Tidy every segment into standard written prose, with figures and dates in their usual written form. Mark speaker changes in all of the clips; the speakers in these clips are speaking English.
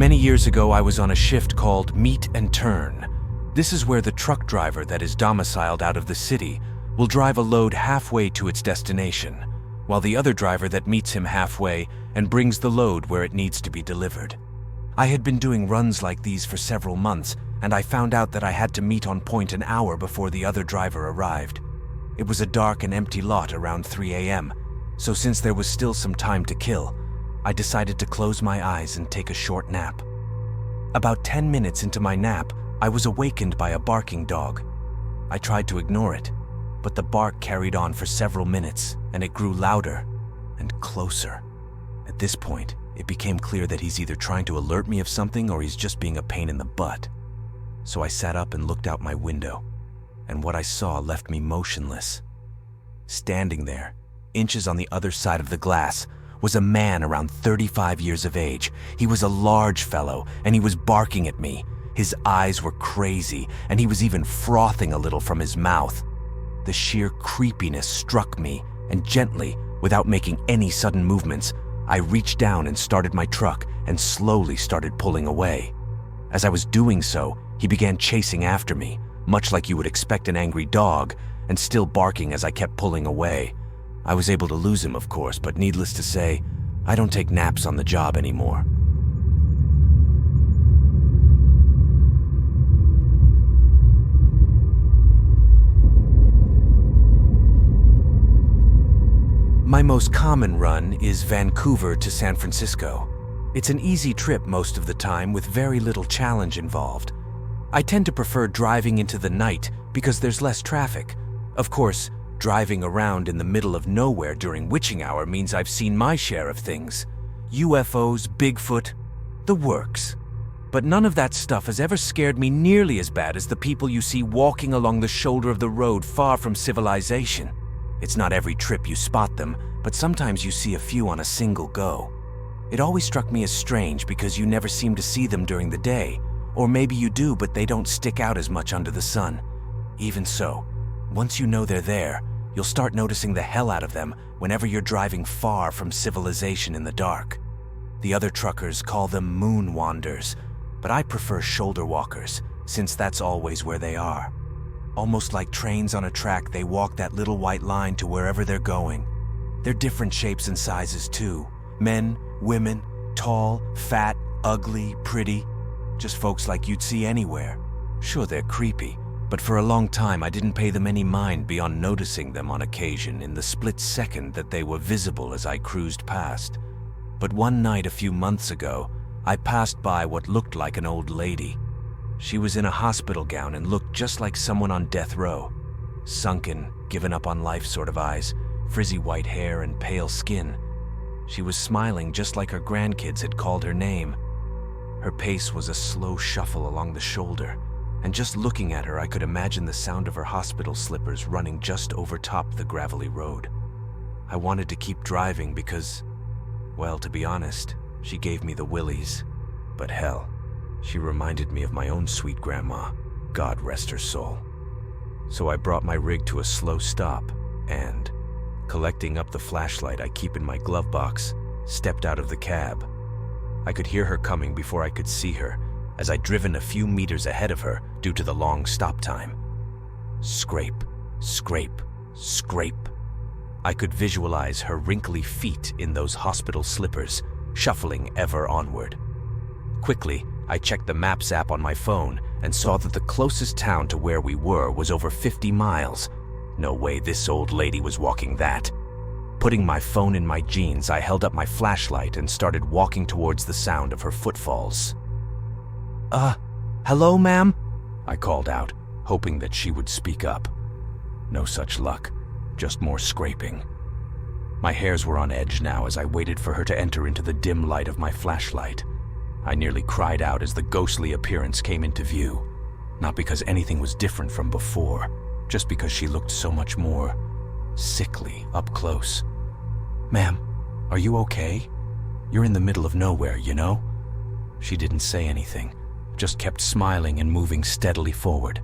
Speaker 1: Many years ago, I was on a shift called Meet and Turn. This is where the truck driver that is domiciled out of the city will drive a load halfway to its destination, while the other driver that meets him halfway and brings the load where it needs to be delivered. I had been doing runs like these for several months, and I found out that I had to meet on point an hour before the other driver arrived. It was a dark and empty lot around 3 a.m., so since there was still some time to kill, I decided to close my eyes and take a short nap. About 10 minutes into my nap, I was awakened by a barking dog. I tried to ignore it, but the bark carried on for several minutes, and it grew louder and closer. At this point, it became clear that he's either trying to alert me of something or he's just being a pain in the butt. So I sat up and looked out my window, and what I saw left me motionless. Standing there, inches on the other side of the glass, was a man around 35 years of age. He was a large fellow, and he was barking at me. His eyes were crazy, and he was even frothing a little from his mouth. The sheer creepiness struck me, and gently, without making any sudden movements, I reached down and started my truck and slowly started pulling away. As I was doing so, he began chasing after me, much like you would expect an angry dog, and still barking as I kept pulling away. I was able to lose him, of course, but needless to say, I don't take naps on the job anymore. My most common run is Vancouver to San Francisco. It's an easy trip most of the time with very little challenge involved. I tend to prefer driving into the night because there's less traffic. Of course, driving around in the middle of nowhere during witching hour means I've seen my share of things. UFOs, Bigfoot, the works. But none of that stuff has ever scared me nearly as bad as the people you see walking along the shoulder of the road far from civilization. It's not every trip you spot them, but sometimes you see a few on a single go. It always struck me as strange because you never seem to see them during the day, or maybe you do, but they don't stick out as much under the sun. Even so, once you know they're there, you'll start noticing the hell out of them whenever you're driving far from civilization in the dark. The other truckers call them moon wanders, but I prefer shoulder walkers, since that's always where they are. Almost like trains on a track, they walk that little white line to wherever they're going. They're different shapes and sizes too. Men, women, tall, fat, ugly, pretty. Just folks like you'd see anywhere. Sure, they're creepy, but for a long time I didn't pay them any mind beyond noticing them on occasion in the split second that they were visible as I cruised past. But one night a few months ago, I passed by what looked like an old lady. She was in a hospital gown and looked just like someone on death row. Sunken, given up on life sort of eyes, frizzy white hair and pale skin. She was smiling just like her grandkids had called her name. Her pace was a slow shuffle along the shoulder, and just looking at her I could imagine the sound of her hospital slippers running just over top the gravelly road. I wanted to keep driving because, well, to be honest, she gave me the willies. But hell, she reminded me of my own sweet grandma, God rest her soul. So I brought my rig to a slow stop and, collecting up the flashlight I keep in my glove box, stepped out of the cab. I could hear her coming before I could see her, as I'd driven a few meters ahead of her due to the long stop time. Scrape, scrape, scrape. I could visualize her wrinkly feet in those hospital slippers, shuffling ever onward. Quickly, I checked the Maps app on my phone and saw that the closest town to where we were was over 50 miles. No way this old lady was walking that. Putting my phone in my jeans, I held up my flashlight and started walking towards the sound of her footfalls. Hello, ma'am?" I called out, hoping that she would speak up. No such luck, just more scraping. My hairs were on edge now as I waited for her to enter into the dim light of my flashlight. I nearly cried out as the ghostly appearance came into view. Not because anything was different from before, just because she looked so much more sickly up close. "Ma'am, are you okay? You're in the middle of nowhere, you know?" She didn't say anything, just kept smiling and moving steadily forward.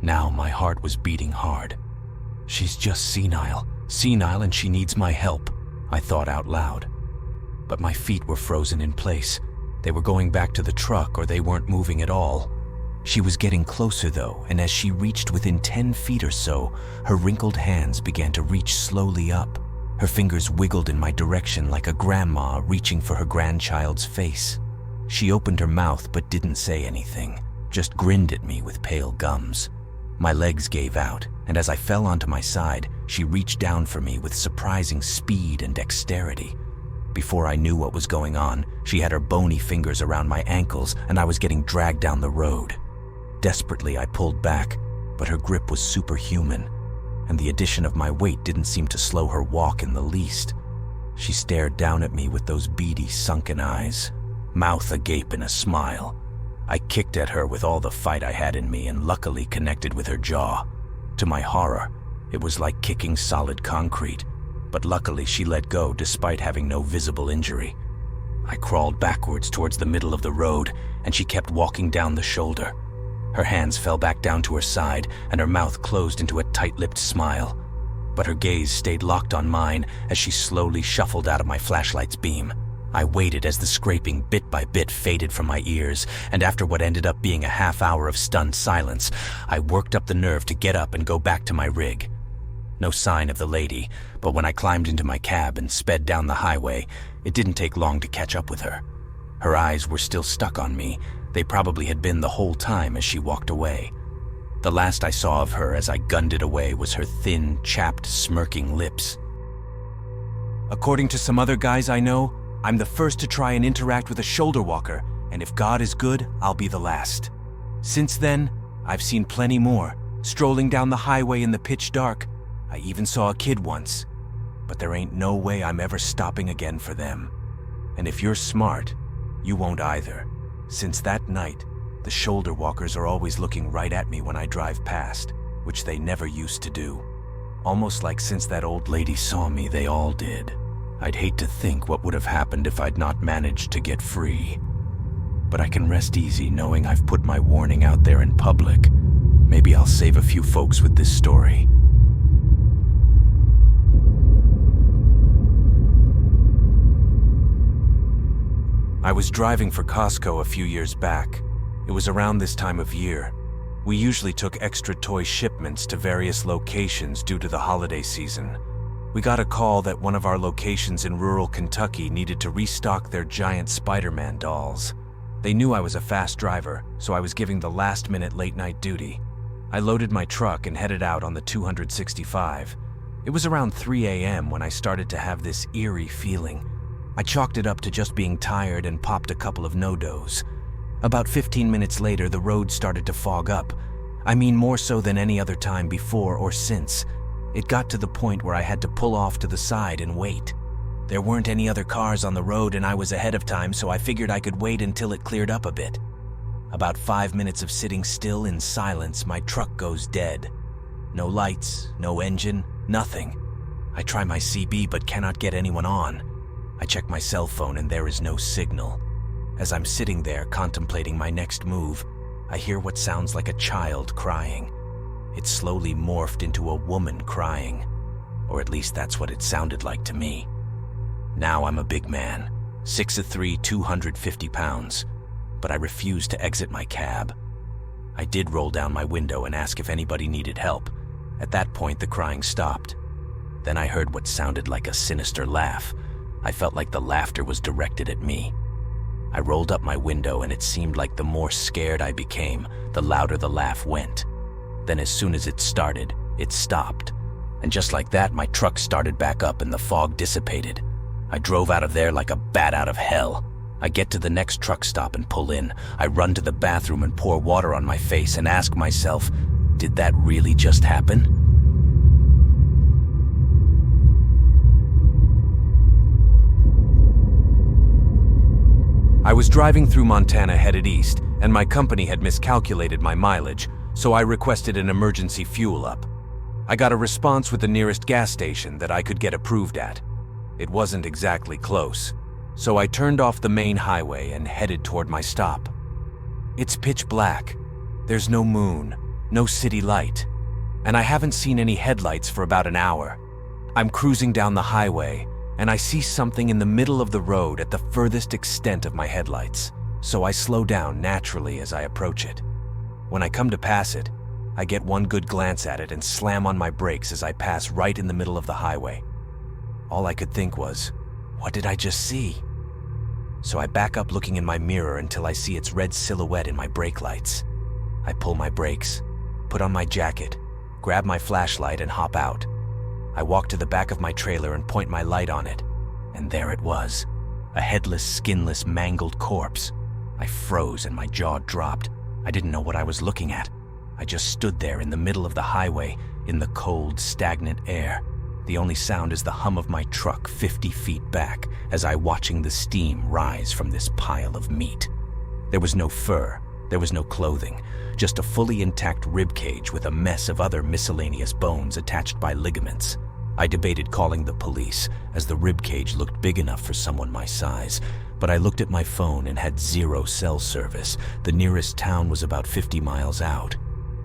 Speaker 1: Now my heart was beating hard. "She's just senile and she needs my help," I thought out loud. But my feet were frozen in place, They were going back to the truck or they weren't moving at all. She was getting closer though, and as she reached within 10 feet or so, her wrinkled hands began to reach slowly up. Her fingers wiggled in my direction like a grandma reaching for her grandchild's face. She opened her mouth but didn't say anything, just grinned at me with pale gums. My legs gave out, and as I fell onto my side, she reached down for me with surprising speed and dexterity. Before I knew what was going on, she had her bony fingers around my ankles and I was getting dragged down the road. Desperately, I pulled back, but her grip was superhuman, and the addition of my weight didn't seem to slow her walk in the least. She stared down at me with those beady, sunken eyes, mouth agape in a smile. I kicked at her with all the fight I had in me and luckily connected with her jaw. To my horror, it was like kicking solid concrete, but luckily she let go despite having no visible injury. I crawled backwards towards the middle of the road, and she kept walking down the shoulder. Her hands fell back down to her side, and her mouth closed into a tight-lipped smile. But her gaze stayed locked on mine as she slowly shuffled out of my flashlight's beam. I waited as the scraping bit by bit faded from my ears, and after what ended up being a half hour of stunned silence, I worked up the nerve to get up and go back to my rig. No sign of the lady, but when I climbed into my cab and sped down the highway, it didn't take long to catch up with her. Her eyes were still stuck on me. They probably had been the whole time as she walked away. The last I saw of her as I gunned it away was her thin, chapped, smirking lips. According to some other guys I know, I'm the first to try and interact with a shoulder walker, and if God is good, I'll be the last. Since then, I've seen plenty more, strolling down the highway in the pitch dark. I even saw a kid once, but there ain't no way I'm ever stopping again for them. And if you're smart, you won't either. Since that night, the shoulder walkers are always looking right at me when I drive past, which they never used to do. Almost like since that old lady saw me, they all did. I'd hate to think what would have happened if I'd not managed to get free. But I can rest easy knowing I've put my warning out there in public. Maybe I'll save a few folks with this story. I was driving for Costco a few years back. It was around this time of year. We usually took extra toy shipments to various locations due to the holiday season. We got a call that one of our locations in rural Kentucky needed to restock their giant Spider-Man dolls. They knew I was a fast driver, so I was giving the last-minute late-night duty. I loaded my truck and headed out on the 265. It was around 3 a.m. when I started to have this eerie feeling. I chalked it up to just being tired and popped a couple of no-dos. About 15 minutes later, the road started to fog up. I mean, more so than any other time before or since. It got to the point where I had to pull off to the side and wait. There weren't any other cars on the road and I was ahead of time, so I figured I could wait until it cleared up a bit. About 5 minutes of sitting still in silence, my truck goes dead. No lights, no engine, nothing. I try my CB but cannot get anyone on. I check my cell phone and there is no signal. As I'm sitting there contemplating my next move, I hear what sounds like a child crying. It slowly morphed into a woman crying, or at least that's what it sounded like to me. Now I'm a big man, 6'3", 250 pounds, but I refused to exit my cab. I did roll down my window and ask if anybody needed help. At that point, the crying stopped. Then I heard what sounded like a sinister laugh. I felt like the laughter was directed at me. I rolled up my window and it seemed like the more scared I became, the louder the laugh went. Then as soon as it started, it stopped. And just like that, my truck started back up and the fog dissipated. I drove out of there like a bat out of hell. I get to the next truck stop and pull in. I run to the bathroom and pour water on my face and ask myself, did that really just happen? I was driving through Montana headed east, and my company had miscalculated my mileage, so I requested an emergency fuel up. I got a response with the nearest gas station that I could get approved at. It wasn't exactly close, so I turned off the main highway and headed toward my stop. It's pitch black. There's no moon, no city light, and I haven't seen any headlights for about an hour. I'm cruising down the highway, and I see something in the middle of the road at the furthest extent of my headlights, so I slow down naturally as I approach it. When I come to pass it, I get one good glance at it and slam on my brakes as I pass right in the middle of the highway. All I could think was, what did I just see? So I back up looking in my mirror until I see its red silhouette in my brake lights. I pull my brakes, put on my jacket, grab my flashlight and hop out. I walk to the back of my trailer and point my light on it, and there it was, a headless, skinless, mangled corpse. I froze and my jaw dropped. I didn't know what I was looking at. I just stood there in the middle of the highway, in the cold, stagnant air. The only sound is the hum of my truck 50 feet back as I watching the steam rise from this pile of meat. There was no fur, there was no clothing, just a fully intact rib cage with a mess of other miscellaneous bones attached by ligaments. I debated calling the police, as the rib cage looked big enough for someone my size, but I looked at my phone and had 0 cell service. The nearest town was about 50 miles out.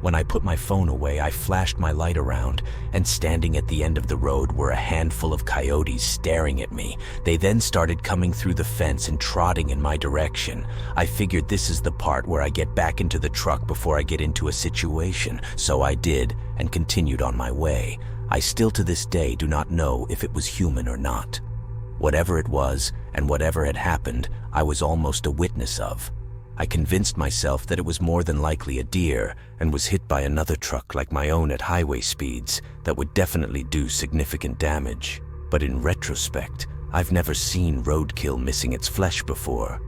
Speaker 1: When I put my phone away, I flashed my light around, and standing at the end of the road were a handful of coyotes staring at me. They then started coming through the fence and trotting in my direction. I figured this is the part where I get back into the truck before I get into a situation, so I did, and continued on my way. I still to this day do not know if it was human or not. Whatever it was, and whatever had happened, I was almost a witness of. I convinced myself that it was more than likely a deer and was hit by another truck like my own at highway speeds that would definitely do significant damage. But in retrospect, I've never seen roadkill missing its flesh before.